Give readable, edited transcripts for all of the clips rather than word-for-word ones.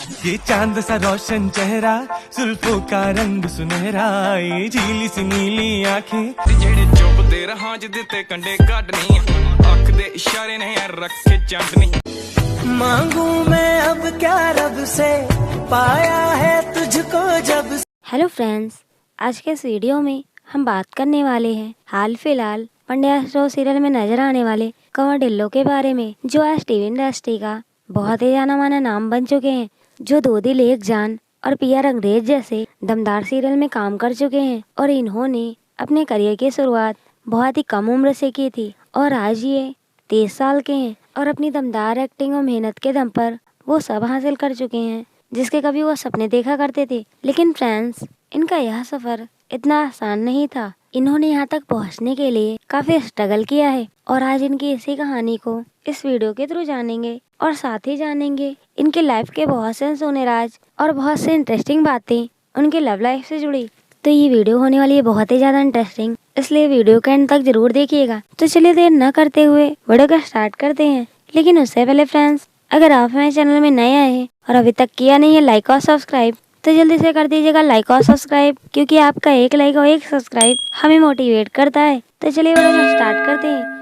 ये चांद सा रोशन चेहरा, जुल्फों का रंग सुनहरा, ये झीली सी नीली आंखें जेड़े चुभदे रहां च दिते कंडे कढनी, अख दे इशारे ने रखे चांदनी। मांगू मैं अब क्या रब से, पाया है तुझको जब। हेलो फ्रेंड्स, आज के इस वीडियो में हम बात करने वाले हैं हाल फिलहाल पंड्या स्टोर सीरियल में नजर आने वाले कंवर ढिल्लों के बारे में, जो आज टीवी इंडस्ट्री का बहुत ही जाना माना नाम बन चुके हैं, जो दो दिल एक जान और पिया रंगरेज जैसे दमदार सीरियल में काम कर चुके हैं। और इन्होंने अपने करियर की शुरुआत बहुत ही कम उम्र से की थी और आज ये 23 साल के हैं और अपनी दमदार एक्टिंग और मेहनत के दम पर वो सब हासिल कर चुके हैं जिसके कभी वो सपने देखा करते थे। लेकिन फ्रेंड्स, इनका यह सफर इतना आसान नहीं था। इन्होंने यहाँ तक पहुँचने के लिए काफी स्ट्रगल किया है और आज इनकी इसी कहानी को इस वीडियो के थ्रू जानेंगे और साथ ही जानेंगे इनके लाइफ के बहुत से सोने राज और बहुत से इंटरेस्टिंग बातें उनके लव लाइफ से जुड़ी। तो ये वीडियो होने वाली है बहुत ही ज्यादा इंटरेस्टिंग, इसलिए वीडियो के एंड तक जरूर देखिएगा। तो चलिए देर न करते हुए वीडियो का स्टार्ट करते हैं। लेकिन उससे पहले फ्रेंड्स, अगर आप हमारे चैनल में नए आए हैं और अभी तक किया नहीं है लाइक और सब्सक्राइब, तो जल्दी से कर दीजिएगा लाइक और सब्सक्राइब, क्योंकि आपका एक लाइक और एक सब्सक्राइब हमें मोटिवेट करता है। तो चलिए वीडियो को स्टार्ट करते हैं।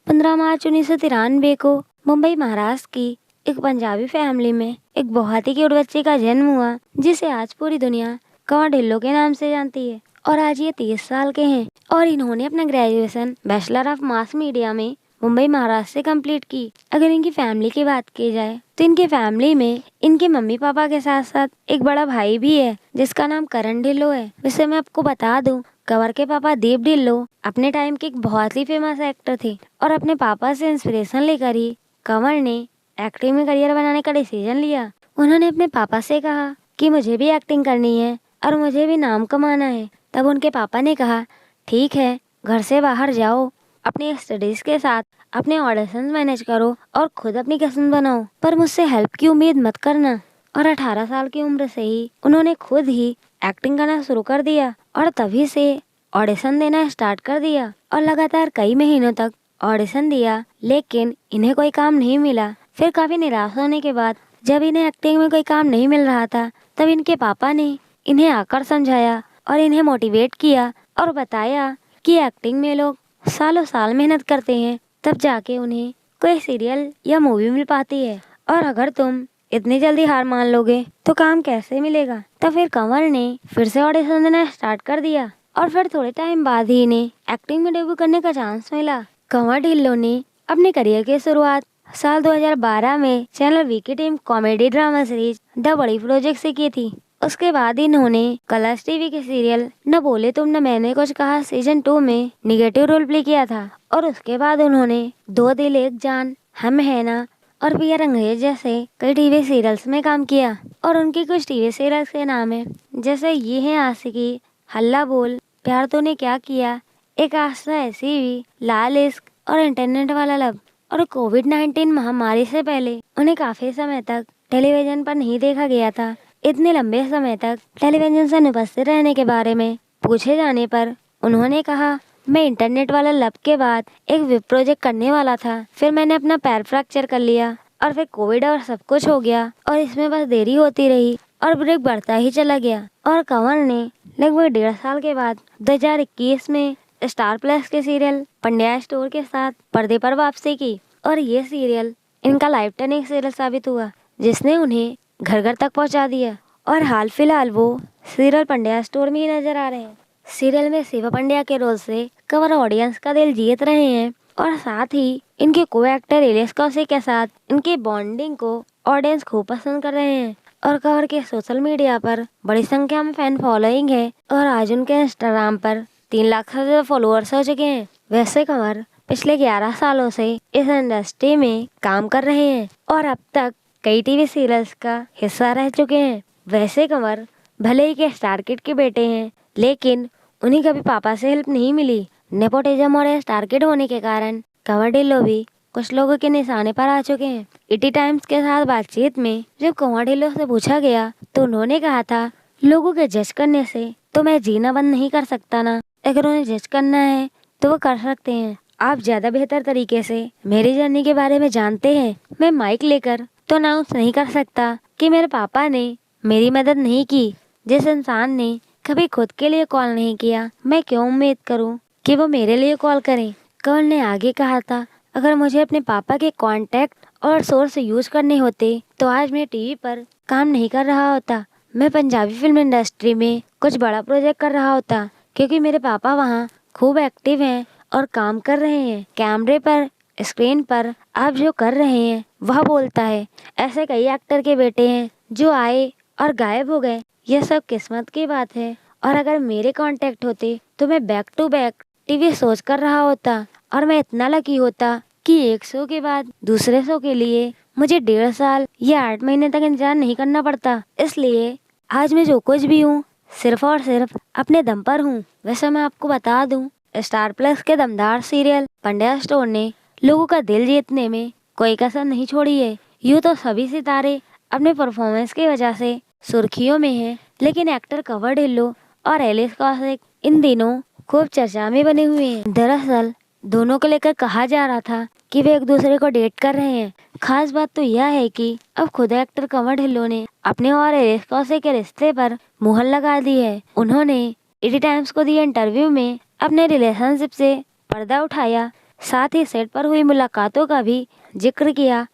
15 मार्च 1993 को मुंबई महाराष्ट्र की एक पंजाबी फैमिली में एक बहुत ही क्यूट बच्चे का जन्म हुआ, जिसे आज पूरी दुनिया कंवर ढिल्लों के नाम से जानती है। और आज ये 30 साल के हैं और इन्होंने अपना graduation bachelor of mass media में मुंबई महाराष्ट्र से कंप्लीट की। अगर इनकी फैमिली की बात की जाए तो इनकी फैमिली में इनके मम्मी पापा के साथ साथ एक बड़ा भाई भी है जिसका नाम करण ढिल्लो है। वैसे मैं आपको बता दूं, कंवर के पापा दीप ढिल्लो अपने टाइम के एक बहुत ही फेमस एक्टर थे और अपने पापा से इंस्पिरेशन लेकर ही कंवर ने एक्टिंग में करियर बनाने का डिसीजन लिया। उन्होंने अपने पापा से कहा कि मुझे भी एक्टिंग करनी है और मुझे भी नाम कमाना है। तब उनके पापा ने कहा, ठीक है, घर से बाहर जाओ, अपनी स्टडीज के साथ अपने ऑडिशन मैनेज करो और खुद अपनी किस्मत बनाओ, पर मुझसे हेल्प की उम्मीद मत करना। और 18 साल की उम्र से ही उन्होंने खुद ही एक्टिंग करना शुरू कर दिया और तभी से ऑडिशन देना स्टार्ट कर दिया और लगातार कई महीनों तक ऑडिशन दिया, लेकिन इन्हें कोई काम नहीं मिला। फिर काफी निराश होने के बाद जब इन्हें एक्टिंग में कोई काम नहीं मिल रहा था, तब इनके पापा ने इन्हें आकर समझाया और इन्हें मोटिवेट किया और बताया कि एक्टिंग में लोग सालों साल मेहनत करते हैं, तब जाके उन्हें कोई सीरियल या मूवी मिल पाती है, और अगर तुम इतनी जल्दी हार मान लोगे तो काम कैसे मिलेगा। तो फिर कंवर ने फिर से ऑडिशन देना स्टार्ट कर दिया और फिर थोड़े टाइम बाद ही इन्हें एक्टिंग में डेब्यू करने का चांस मिला। कंवर ढिल्लों ने अपने करियर की शुरुआत साल 2012 में चैनल वी की team comedy drama series the बड़ी प्रोजेक्ट से की थी। उसके बाद इन्होंने कलर्स टीवी के सीरियल न बोले तुम न मैंने कुछ कहा सीजन 2 में निगेटिव रोल प्ले किया था और उसके बाद उन्होंने दो दिल एक जान, हम है ना और पिया रंगरेज जैसे कई टीवी सीरियल्स में काम किया। और उनकी कुछ टीवी सीरियल्स के नाम है जैसे ये है आशिकी, हल्ला बोल, प्यार तूने क्या किया, एक आस्था ऐसी भी, लाल इश्क और इंटरनेट वाला लव। और कोविड-19 महामारी से पहले उन्हें काफी समय तक टेलीविजन पर नहीं देखा गया था। इतने लंबे समय तक टेलीविजन से अनुपस्थित रहने के बारे में पूछे जाने पर उन्होंने कहा, मैं इंटरनेट वाला लब के बाद एक वेब प्रोजेक्ट करने वाला था, फिर मैंने अपना पैर फ्रैक्चर कर लिया और फिर कोविड और सब कुछ हो गया और इसमें बस देरी होती रही और ब्रेक बढ़ता ही चला गया। और कंवर ने लगभग 1.5 साल के बाद 2021 में स्टार प्लस के सीरियल पंड्या स्टोर के साथ पर्दे पर वापसी की और ये सीरियल इनका लाइफ टर्निंग सीरियल साबित हुआ, जिसने उन्हें घर घर तक पहुंचा दिया। और हाल फिलहाल वो सीरियल पंड्या स्टोर में ही नजर आ रहे हैं। सीरियल में शिवा पंड्या के रोल से कंवर ऑडियंस का दिल जीत रहे हैं और साथ ही इनके को एक्टर इलियास कौशिक के साथ इनके बॉन्डिंग को ऑडियंस खूब पसंद कर रहे हैं। और कंवर के सोशल मीडिया पर बड़ी संख्या में फैन फॉलोइंग है और आज उनके इंस्टाग्राम पर 3 लाख से ज्यादा फॉलोअर्स हो चुके हैं। वैसे कंवर पिछले 11 सालों से इस इंडस्ट्री में काम कर रहे हैं और अब तक कई टीवी सीरियल्स का हिस्सा रह चुके हैं। वैसे कंवर भले ही के स्टार किड के बेटे हैं, लेकिन उन्हें कभी पापा से हेल्प नहीं मिली। नेपोटिज्म और स्टार किड होने के कारण कंवर ढिल्लो भी कुछ लोगों के निशाने पर आ चुके हैं। ईटी टाइम्स के साथ बातचीत में जब कंवर ढिल्लो से पूछा गया तो उन्होंने कहा था, लोगों के जज करने से तो मैं जीना बंद नहीं कर सकता ना, अगर उन्हें जज करना है तो वो कर सकते हैं। आप ज्यादा बेहतर तरीके से मेरी जर्नी के बारे में जानते हैं। मैं माइक लेकर तो अनाउंस नहीं कर सकता कि मेरे पापा ने मेरी मदद नहीं की। जिस इंसान ने कभी खुद के लिए कॉल नहीं किया, मैं क्यों उम्मीद करूं कि वो मेरे लिए कॉल करें। कंवर ने आगे कहा था, अगर मुझे अपने पापा के कॉन्टैक्ट और सोर्स यूज करने होते तो आज मैं टीवी पर काम नहीं कर रहा होता। मैं पंजाबी फिल्म इंडस्ट्री में कुछ बड़ा प्रोजेक्ट कर रहा होता, क्योंकि मेरे पापा वहाँ खूब एक्टिव हैं और काम कर रहे हैं। कैमरे पर, स्क्रीन पर आप जो कर रहे हैं वह बोलता है। ऐसे कई एक्टर के बेटे हैं जो आए और गायब हो गए। यह सब किस्मत की बात है। और अगर मेरे कांटेक्ट होते तो मैं back to back TV shows कर रहा होता, और मैं इतना लकी होता कि एक शो के बाद दूसरे शो के लिए मुझे 1.5 साल या 8 महीने तक इंतजार नहीं करना पड़ता। इसलिए आज मैं जो कुछ भी हूँ सिर्फ और सिर्फ अपने दम पर हूँ। वैसे मैं आपको बता दूँ, स्टार प्लस के दमदार सीरियल पंड्या स्टोर ने लोगों का दिल जीतने में कोई कसर नहीं छोड़ी है। यूँ तो सभी सितारे अपने परफॉर्मेंस की वजह से सुर्खियों में हैं, लेकिन एक्टर कंवर ढिल्लों और एलिस कौशिक इन दिनों खूब चर्चा में बने हुए हैं। दरअसल दोनों को लेकर कहा जा रहा था कि वे एक दूसरे को डेट कर रहे हैं। खास बात तो यह है कि अब खुद एक्टर कंवर ढिल्लों ने अपने और एलिस कौशिक के रिश्ते पर मुहर लगा दी है। उन्होंने ईडी टाइम्स को दिए इंटरव्यू में अपने रिलेशनशिप से पर्दा उठाया, साथ ही सेट पर हुई मुलाकातों का भी जिक्र किया।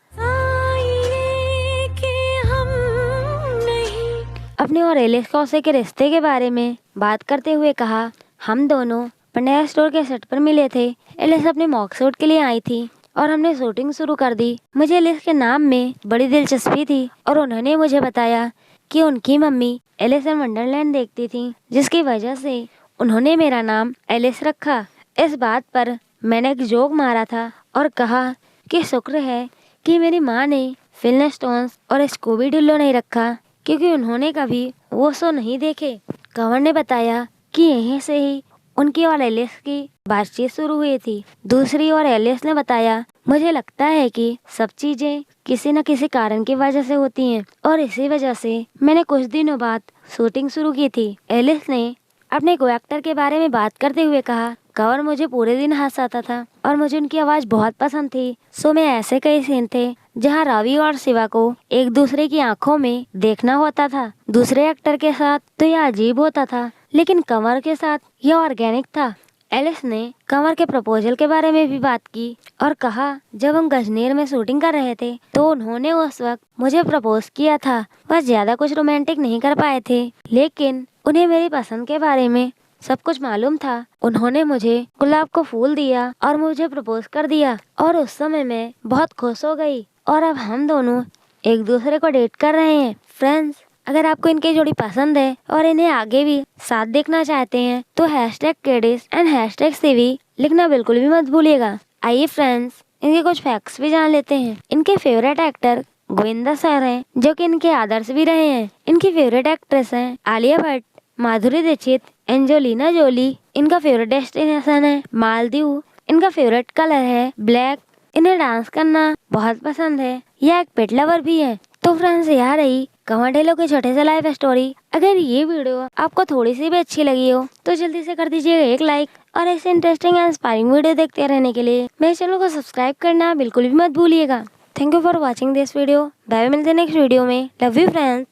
अपने और एलिस कौशिक के रिश्ते के बारे में बात करते हुए कहा, हम दोनों पंड्या स्टोर के सेट पर मिले थे। एलिस अपने मॉक शूट के लिए आई थी और हमने शूटिंग शुरू कर दी। मुझे एलिस के नाम में बड़ी दिलचस्पी थी और उन्होंने मुझे बताया कि उनकी मम्मी एलिस इन वंडरलैंड देखती थी, जिसकी वजह से उन्होंने मेरा नाम एलिस रखा। इस बात पर मैंने एक जोक मारा था और कहा कि शुक्र है कि मेरी माँ ने फिल स्टोन्स और स्कूबी ढिल्लो नहीं रखा, क्योंकि उन्होंने कभी वो शो नहीं देखे। कंवर ने बताया कि यहीं से ही उनकी और एलिस की बातचीत शुरू हुई थी। दूसरी ओर एलिस ने बताया, मुझे लगता है कि सब चीजें किसी न किसी कारण की वजह से होती हैं और इसी वजह से मैंने कुछ दिनों बाद शूटिंग शुरू की थी। एलिस ने अपने को एक्टर के बारे में बात करते हुए कहा, कंवर मुझे पूरे दिन हंसाता था और मुझे उनकी आवाज बहुत पसंद थी। सो में ऐसे कई सीन थे जहाँ रवि और शिवा को एक दूसरे की आंखों में देखना होता था। दूसरे एक्टर के साथ तो यह अजीब होता था, लेकिन कंवर के साथ यह ऑर्गेनिक था। एलिस ने कंवर के प्रपोजल के बारे में भी बात की और कहा, जब हम गजनेर में शूटिंग कर रहे थे तो उन्होंने उस वक्त मुझे प्रपोज किया था। बस ज्यादा कुछ रोमांटिक नहीं कर पाए थे, लेकिन उन्हें मेरी पसंद के बारे में सब कुछ मालूम था। उन्होंने मुझे गुलाब को फूल दिया और मुझे प्रपोज कर दिया और उस समय मैं बहुत खुश हो गई और अब हम दोनों एक दूसरे को डेट कर रहे हैं। फ्रेंड्स, अगर आपको इनकी जोड़ी पसंद है और इन्हें आगे भी साथ देखना चाहते हैं तो #KDIS एंड #CV लिखना बिल्कुल भी मत भूलिएगा। आइए फ्रेंड्स, इनके कुछ फैक्ट्स भी जान लेते हैं। इनके फेवरेट एक्टर गोविंदा सर हैं, जो कि इनके आदर्श भी रहे हैं। इनकी फेवरेट एक्ट्रेस हैं आलिया भट्ट, माधुरी दीक्षित, एंजेलिना जोली। इनका फेवरेट डेस्टिनेशन है मालदीव। इनका फेवरेट कलर है ब्लैक। इन्हें डांस करना बहुत पसंद है। यह एक पेट लवर भी है। तो फ्रेंड्स, यहाँ रही कंवर ढिल्लों के छोटे से लाइफ स्टोरी। अगर ये वीडियो आपको थोड़ी सी भी अच्छी लगी हो तो जल्दी से कर दीजिएगा एक लाइक, और ऐसे इंटरेस्टिंग एंड इंस्पायरिंग वीडियो देखते रहने के लिए मेरे चैनल को सब्सक्राइब करना बिल्कुल भी मत भूलिएगा। Thank you for watching this video. Bye, मिलते हैं नेक्स्ट वीडियो में। Love you friends.